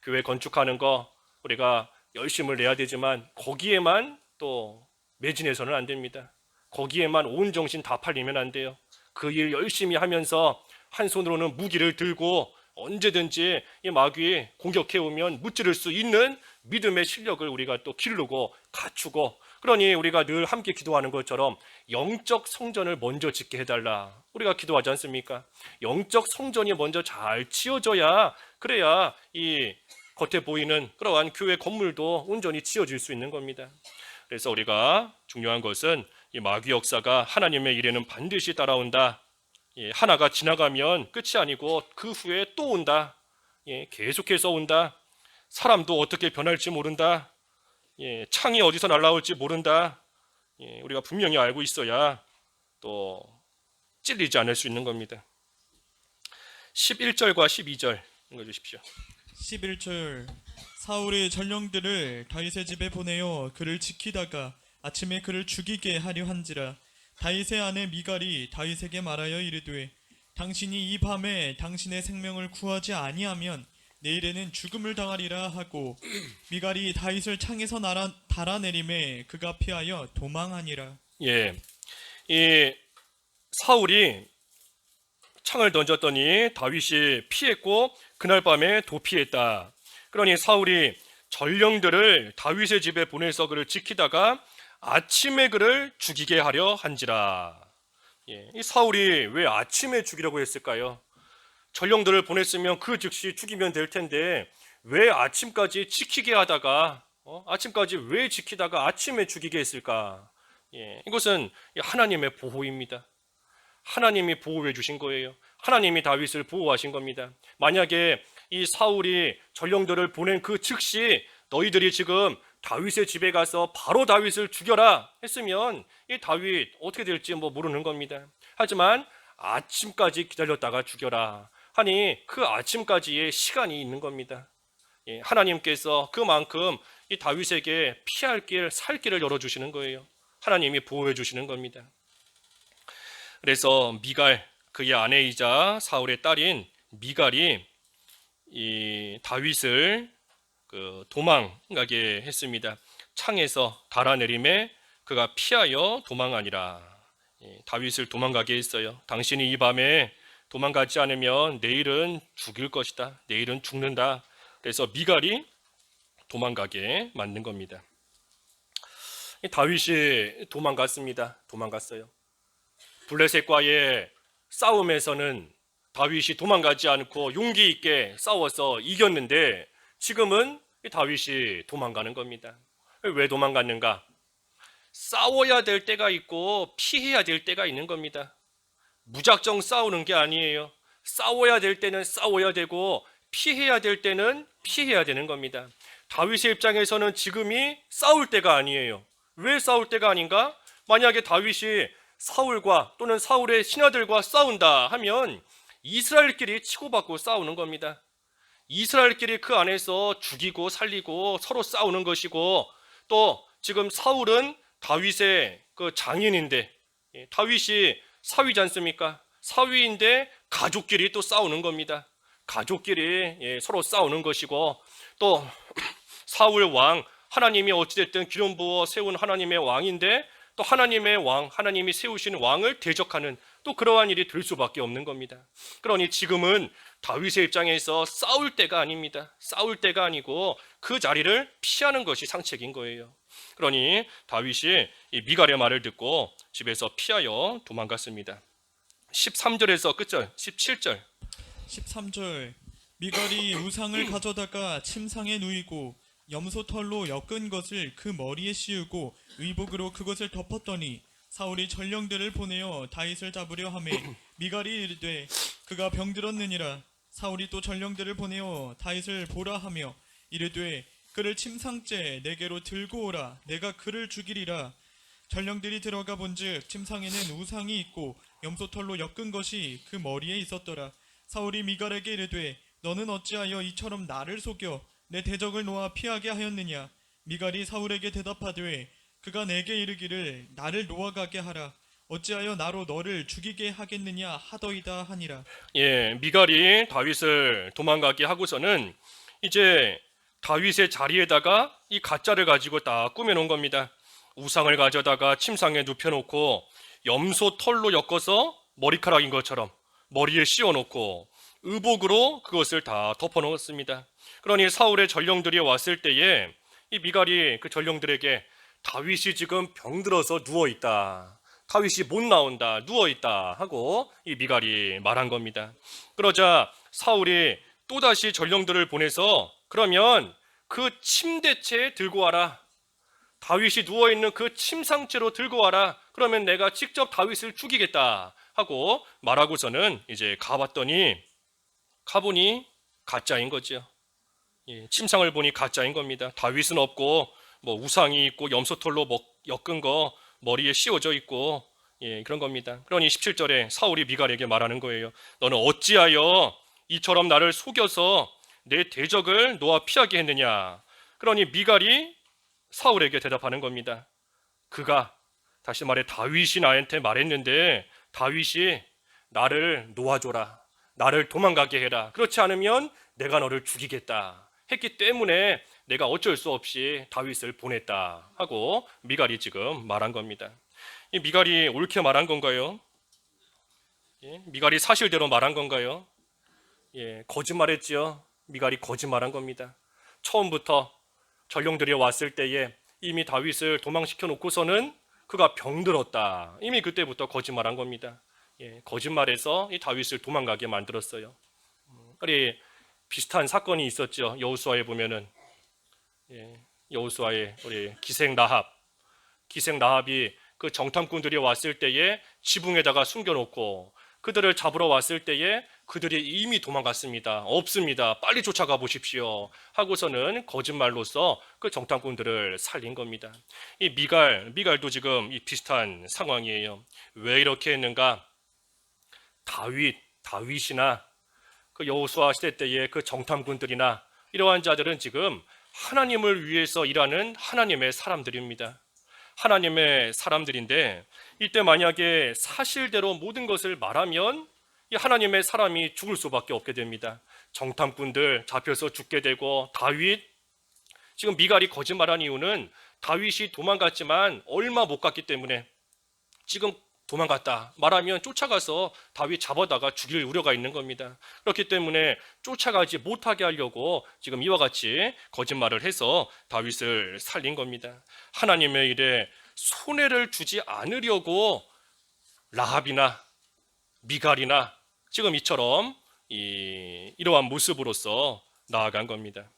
교회 건축하는 거 우리가 열심을 내야 되지만 거기에만 또 매진해서는 안 됩니다. 거기에만 온 정신 다 팔리면 안 돼요. 그 일 열심히 하면서 한 손으로는 무기를 들고 언제든지 이 마귀 공격해 오면 무찌를 수 있는 믿음의 실력을 우리가 또 기르고 갖추고, 그러니 우리가 늘 함께 기도하는 것처럼 영적 성전을 먼저 짓게 해달라 우리가 기도하지 않습니까? 영적 성전이 먼저 잘 지어져야, 그래야 이 겉에 보이는 그러한 교회 건물도 온전히 지어질 수 있는 겁니다. 그래서 우리가 중요한 것은 이 마귀 역사가 하나님의 일에는 반드시 따라온다. 하나가 지나가면 끝이 아니고 그 후에 또 온다. 계속해서 온다. 사람도 어떻게 변할지 모른다. 창이 어디서 날아올지 모른다. 우리가 분명히 알고 있어야 또 찔리지 않을 수 있는 겁니다. 11절과 12절 읽어주십시오. 11절 사울의 전령들을 다윗의 집에 보내어 그를 지키다가 아침에 그를 죽이게 하려 한지라. 다윗의 아내 미갈이 다윗에게 말하여 이르되 당신이 이 밤에 당신의 생명을 구하지 아니하면 내일에는 죽음을 당하리라 하고 미갈이 다윗을 창에서 달아내림에 그가 피하여 도망하니라. 이 사울이 창을 던졌더니 다윗이 피했고 그날 밤에 도피했다. 그러니 사울이 전령들을 다윗의 집에 보내서 그를 지키다가 아침에 그를 죽이게 하려 한지라. 이 사울이 왜 아침에 죽이려고 했을까요? 전령들을 보냈으면 그 즉시 죽이면 될 텐데 왜 아침까지 지키게 하다가 아침까지 왜 지키다가 아침에 죽이게 했을까? 이것은 하나님의 보호입니다. 하나님이 보호해 주신 거예요. 하나님이 다윗을 보호하신 겁니다. 만약에 이 사울이 전령들을 보낸 그 즉시 너희들이 지금 다윗의 집에 가서 바로 다윗을 죽여라 했으면 이 다윗 어떻게 될지 모르는 겁니다. 하지만 아침까지 기다렸다가 죽여라 하니 그 아침까지의 시간이 있는 겁니다. 하나님께서 그만큼 이 다윗에게 피할 길, 살 길을 열어주시는 거예요. 하나님이 보호해 주시는 겁니다. 그래서 미갈, 그의 아내이자 사울의 딸인 미갈이 이 다윗을 도망가게 했습니다. 창에서 달아내림에 그가 피하여 도망하니라. 다윗을 도망가게 했어요. 당신이 이 밤에 도망가지 않으면 내일은 죽일 것이다. 내일은 죽는다. 그래서 미갈이 도망가게 만든 겁니다. 다윗이 도망갔어요. 블레셋과의 싸움에서는 다윗이 도망가지 않고 용기 있게 싸워서 이겼는데 지금은 다윗이 도망가는 겁니다. 왜 도망갔는가? 싸워야 될 때가 있고 피해야 될 때가 있는 겁니다. 무작정 싸우는 게 아니에요. 싸워야 될 때는 싸워야 되고 피해야 될 때는 피해야 되는 겁니다. 다윗의 입장에서는 지금이 싸울 때가 아니에요. 왜 싸울 때가 아닌가? 만약에 다윗이 사울과 또는 사울의 신하들과 싸운다 하면 이스라엘끼리 치고받고 싸우는 겁니다. 이스라엘끼리 그 안에서 죽이고 살리고 서로 싸우는 것이고, 또 지금 사울은 다윗의 그 장인인데 다윗이 사위지 않습니까? 사위인데 가족끼리 또 싸우는 겁니다. 가족끼리 서로 싸우는 것이고, 또 사울 왕, 하나님이 어찌됐든 기름 부어 세운 하나님의 왕인데 또 하나님의 왕, 하나님이 세우신 왕을 대적하는 또 그러한 일이 될 수밖에 없는 겁니다. 그러니 지금은 다윗의 입장에서 싸울 때가 아닙니다. 싸울 때가 아니고 그 자리를 피하는 것이 상책인 거예요. 그러니 다윗이 이 미갈의 말을 듣고 집에서 피하여 도망갔습니다. 13절에서 끝절 17절 13절 미갈이 우상을 가져다가 침상에 누이고 염소털로 엮은 것을 그 머리에 씌우고 의복으로 그것을 덮었더니 사울이 전령들을 보내어 다윗을 잡으려 하매 미갈이 이르되 그가 병들었느니라. 사울이 또 전령들을 보내어 다윗을 보라 하며 이르되 그를 침상째 내게로 들고 오라. 내가 그를 죽이리라. 전령들이 들어가 본즉 침상에는 우상이 있고 염소털로 엮은 것이 그 머리에 있었더라. 사울이 미갈에게 이르되 너는 어찌하여 이처럼 나를 속여 내 대적을 놓아 피하게 하였느냐. 미갈이 사울에게 대답하되 그가 내게 이르기를 나를 놓아가게 하라. 어찌하여 나로 너를 죽이게 하겠느냐 하더이다 하니라. 미갈이 다윗을 도망가게 하고서는 이제 다윗의 자리에다가 이 가짜를 가지고 딱 꾸며놓은 겁니다. 우상을 가져다가 침상에 눕혀놓고 염소 털로 엮어서 머리카락인 것처럼 머리에 씌워놓고 의복으로 그것을 다 덮어놓았습니다. 그러니 사울의 전령들이 왔을 때에 이 미갈이 그 전령들에게 다윗이 지금 병들어서 누워있다, 다윗이 못 나온다, 누워있다 하고 이 미갈이 말한 겁니다. 그러자 사울이 또다시 전령들을 보내서 그러면 그 침대채 들고 와라. 다윗이 누워있는 그 침상째로 들고 와라. 그러면 내가 직접 다윗을 죽이겠다 하고 말하고서는 이제 가봤더니 가보니 가짜인 거죠. 예, 침상을 보니 가짜인 겁니다. 다윗은 없고 뭐 우상이 있고 염소털로 엮은 거 머리에 씌워져 있고 그런 겁니다. 그러니 17절에 사울이 미갈에게 말하는 거예요. 너는 어찌하여 이처럼 나를 속여서 내 대적을 너와 피하게 했느냐. 그러니 미갈이 사울에게 대답하는 겁니다. 그가 다시 말해 다윗이 나한테 말했는데 다윗이 나를 놓아줘라. 나를 도망가게 해라. 그렇지 않으면 내가 너를 죽이겠다 했기 때문에 내가 어쩔 수 없이 다윗을 보냈다 하고 미갈이 지금 말한 겁니다. 이 미갈이 옳게 말한 건가요? 미갈이 사실대로 말한 건가요? 거짓말했지요. 미갈이 거짓말한 겁니다. 처음부터 전령들이 왔을 때에 이미 다윗을 도망시켜 놓고서는 그가 병들었다. 이미 그때부터 거짓말한 겁니다. 거짓말해서 이 다윗을 도망가게 만들었어요. 우리 비슷한 사건이 있었죠. 여호수아에 보면은 여호수아의 우리 기생 라합이 그 정탐꾼들이 왔을 때에 지붕에다가 숨겨놓고 그들을 잡으러 왔을 때에 그들이 이미 도망갔습니다. 없습니다. 빨리 쫓아가 보십시오. 하고서는 거짓말로서 그 정탐꾼들을 살린 겁니다. 이 미갈도 지금 이 비슷한 상황이에요. 왜 이렇게 했는가? 다윗이나 그 여호수아 시대 때의 그 정탐꾼들이나 이러한 자들은 지금 하나님을 위해서 일하는 하나님의 사람들입니다. 하나님의 사람들인데 이때 만약에 사실대로 모든 것을 말하면 이 하나님의 사람이 죽을 수밖에 없게 됩니다. 정탐꾼들 잡혀서 죽게 되고 지금 미갈이 거짓말한 이유는 다윗이 도망갔지만 얼마 못 갔기 때문에 지금 도망갔다 말하면 쫓아가서 다윗 잡아다가 죽일 우려가 있는 겁니다. 그렇기 때문에 쫓아가지 못하게 하려고 지금 이와 같이 거짓말을 해서 다윗을 살린 겁니다. 하나님의 일에 손해를 주지 않으려고 라합이나 미갈이나 지금 이처럼 이러한 모습으로서 나아간 겁니다.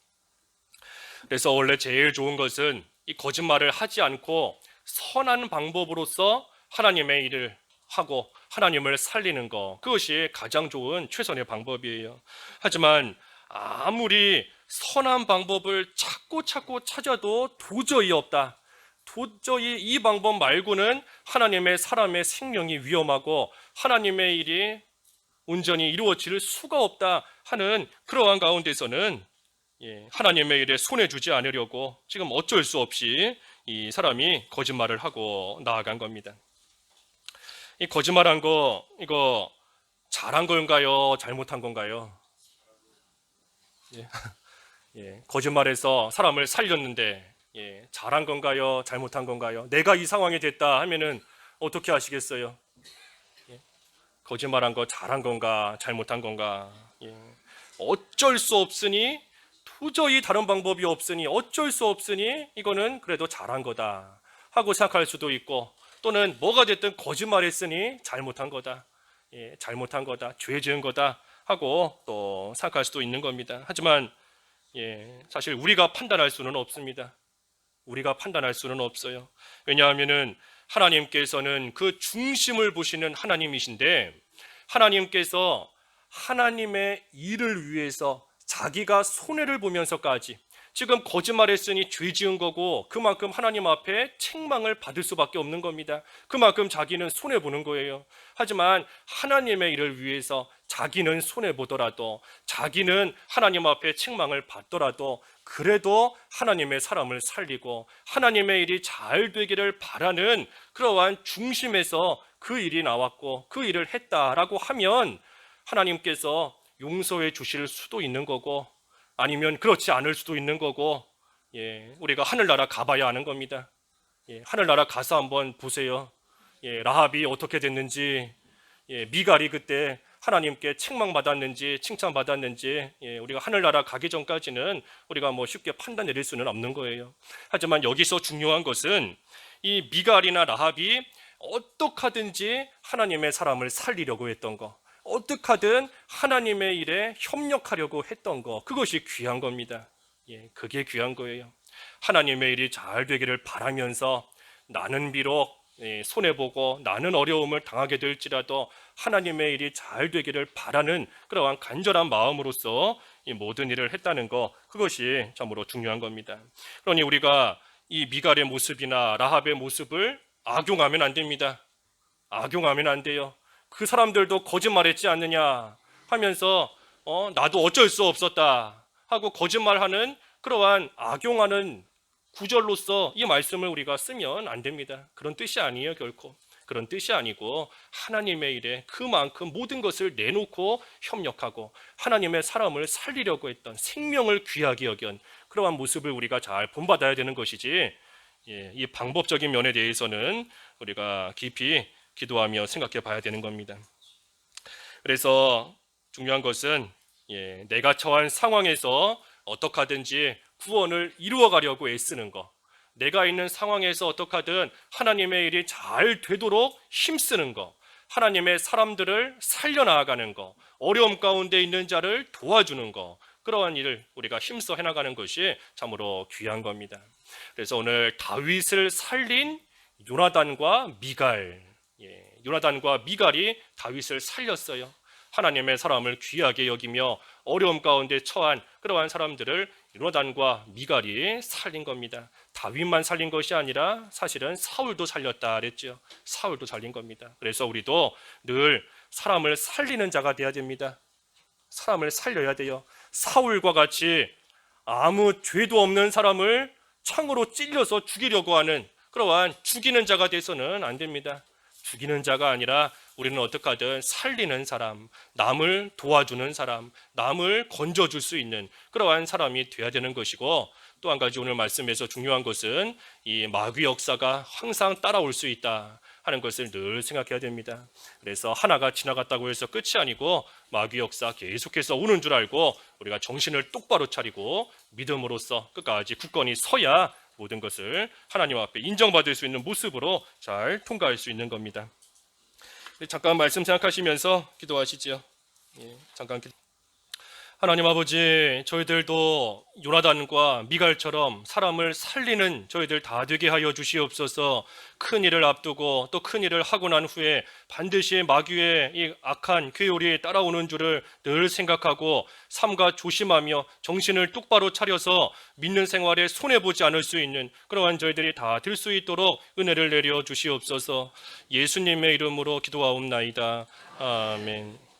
그래서 원래 제일 좋은 것은 이 거짓말을 하지 않고 선한 방법으로서 하나님의 일을 하고 하나님을 살리는 것, 그것이 가장 좋은 최선의 방법이에요. 하지만 아무리 선한 방법을 찾고 찾아도 도저히 없다. 도저히 이 방법 말고는 하나님의 사람의 생명이 위험하고 하나님의 일이 온전히 이루어질 수가 없다 하는 그러한 가운데서는 하나님의 일에 손해 주지 않으려고 지금 어쩔 수 없이 이 사람이 거짓말을 하고 나아간 겁니다. 이 거짓말한 거 이거 잘한 건가요? 잘못한 건가요? 거짓말해서 사람을 살렸는데 잘한 건가요? 잘못한 건가요? 내가 이 상황이 됐다 하면은 어떻게 하시겠어요? 거짓말한 거 잘한 건가? 잘못한 건가? 어쩔 수 없으니 도저히 다른 방법이 없으니 어쩔 수 없으니 이거는 그래도 잘한 거다 하고 생각할 수도 있고 또는 뭐가 됐든 거짓말했으니 잘못한 거다. 잘못한 거다. 죄 지은 거다 하고 또 생각할 수도 있는 겁니다. 하지만 사실 우리가 판단할 수는 없습니다. 우리가 판단할 수는 없어요. 왜냐하면은 하나님께서는 그 중심을 보시는 하나님이신데 하나님께서 하나님의 일을 위해서 자기가 손해를 보면서까지 지금 거짓말했으니 죄 지은 거고 그만큼 하나님 앞에 책망을 받을 수밖에 없는 겁니다. 그만큼 자기는 손해보는 거예요. 하지만 하나님의 일을 위해서 자기는 손해보더라도 자기는 하나님 앞에 책망을 받더라도 그래도 하나님의 사람을 살리고 하나님의 일이 잘 되기를 바라는 그러한 중심에서 그 일이 나왔고 그 일을 했다라고 하면 하나님께서 용서해 주실 수도 있는 거고 아니면 그렇지 않을 수도 있는 거고 우리가 하늘나라 가봐야 하는 겁니다. 하늘나라 가서 한번 보세요. 라합이 어떻게 됐는지 미갈이 그때 하나님께 책망받았는지 칭찬받았는지 우리가 하늘나라 가기 전까지는 우리가 뭐 쉽게 판단 내릴 수는 없는 거예요. 하지만 여기서 중요한 것은 이 미갈이나 라합이 어떻게 하든지 하나님의 사람을 살리려고 했던 거, 어떻게 하든 하나님의 일에 협력하려고 했던 거, 그것이 귀한 겁니다. 그게 귀한 거예요. 하나님의 일이 잘 되기를 바라면서 나는 비록 손해보고 나는 어려움을 당하게 될지라도 하나님의 일이 잘 되기를 바라는 그러한 간절한 마음으로서 이 모든 일을 했다는 거, 그것이 참으로 중요한 겁니다. 그러니 우리가 이 미갈의 모습이나 라합의 모습을 악용하면 안 됩니다. 악용하면 안 돼요. 그 사람들도 거짓말했지 않느냐 하면서 나도 어쩔 수 없었다 하고 거짓말하는 그러한 악용하는 구절로서 이 말씀을 우리가 쓰면 안 됩니다. 그런 뜻이 아니에요, 결코. 그런 뜻이 아니고 하나님의 일에 그만큼 모든 것을 내놓고 협력하고 하나님의 사람을 살리려고 했던, 생명을 귀하게 여긴 그러한 모습을 우리가 잘 본받아야 되는 것이지, 이 방법적인 면에 대해서는 우리가 깊이 기도하며 생각해 봐야 되는 겁니다. 그래서 중요한 것은 내가 처한 상황에서 어떻게 하든지 구원을 이루어 가려고 애쓰는 것, 내가 있는 상황에서 어떻게 하든 하나님의 일이 잘 되도록 힘쓰는 것, 하나님의 사람들을 살려나가는 것, 어려움 가운데 있는 자를 도와주는 것, 그러한 일을 우리가 힘써 해나가는 것이 참으로 귀한 겁니다. 그래서 오늘 다윗을 살린 요나단과 미갈, 요나단과 미갈이 다윗을 살렸어요. 하나님의 사람을 귀하게 여기며 어려움 가운데 처한 그러한 사람들을 요나단과 미갈이 살린 겁니다. 다윗만 살린 것이 아니라 사실은 사울도 살렸다 그랬죠. 사울도 살린 겁니다. 그래서 우리도 늘 사람을 살리는 자가 돼야 됩니다. 사람을 살려야 돼요. 사울과 같이 아무 죄도 없는 사람을 창으로 찔려서 죽이려고 하는 그러한 죽이는 자가 돼서는 안 됩니다. 죽이는 자가 아니라 우리는 어떻게 하든 살리는 사람, 남을 도와주는 사람, 남을 건져줄 수 있는 그러한 사람이 돼야 되는 것이고, 또 한 가지 오늘 말씀에서 중요한 것은 이 마귀 역사가 항상 따라올 수 있다 하는 것을 늘 생각해야 됩니다. 그래서 하나가 지나갔다고 해서 끝이 아니고 마귀 역사 계속해서 오는 줄 알고 우리가 정신을 똑바로 차리고 믿음으로써 끝까지 굳건히 서야 모든 것을 하나님 앞에 인정받을 수 있는 모습으로 잘 통과할 수 있는 겁니다. 잠깐 말씀 생각하시면서 기도하시죠. 잠깐 하나님 아버지, 저희들도 요나단과 미갈처럼 사람을 살리는 저희들 다 되게 하여 주시옵소서. 큰 일을 앞두고 또 큰 일을 하고 난 후에 반드시 마귀의 이 악한 괴율이 따라오는 줄을 늘 생각하고 삼가 조심하며 정신을 똑바로 차려서 믿는 생활에 손해보지 않을 수 있는 그러한 저희들이 다 될 수 있도록 은혜를 내려 주시옵소서. 예수님의 이름으로 기도하옵나이다. 아멘.